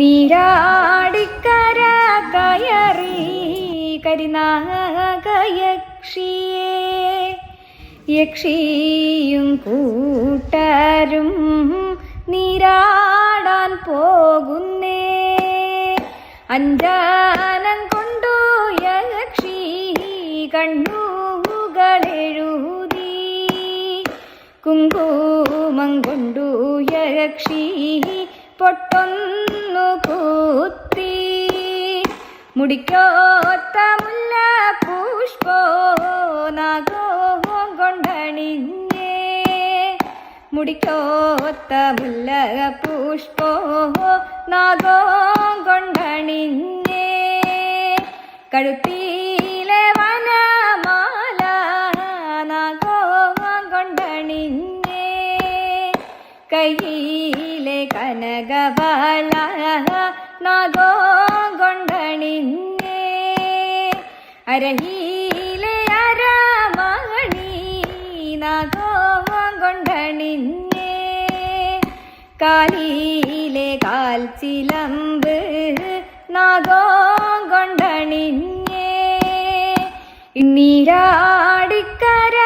നീരാടിക്കര കയറി കരിനാഗയക്ഷിയെ യക്ഷിയും കൂട്ടരും നീരാടാൻ പോകുന്നേ. അഞ്ജനം കൊണ്ടു യക്ഷി കണ്ണുകളെഴുതി കുങ്കുമം കൊണ്ടു യക്ഷി പൊട്ടൊന്നു കുത്തി മുടിക്കോത്ത മുല്ല പുഷ്പോ നാഗോ കൊണ്ടണിഞ്ഞേ. മുടിക്കോത്ത മുല്ല പുഷ്പോ നാഗോ കൊണ്ടണിഞ്ഞേ. കഴുത്തിലെ വനമാല നാഗോ കൊണ്ടണിഞ്ഞേ. കയ്യിലെ കനകവള നാഗോ കൊണ്ടണിഞ്ഞേ. അരയിലെ അരമണി നാഗോ കൊണ്ടണിഞ്ഞേ. കാലിലെ കാൽച്ചിലമ്പ് നാഗോ കൊണ്ടണിഞ്ഞേ. നീരാടിക്കര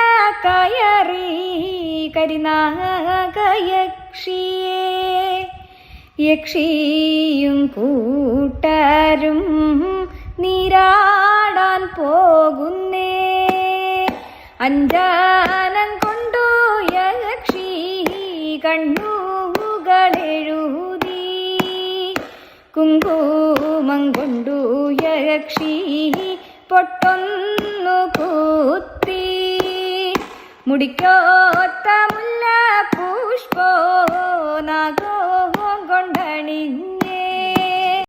കയറി കരിനാഗയക്ഷിയെ യക്ഷിയും കൂട്ടരും നീരാടാൻ പോകുന്നേ. അഞ്ജനം കൊണ്ടു യക്ഷി കണ്ണുകളെഴുതി കുങ്കുമം കൊണ്ടു യക്ഷി പൊട്ടൊന്നു കുത്തി മുടിക്കോത്ത മുല്ല പുഷ്പോ നാഗോ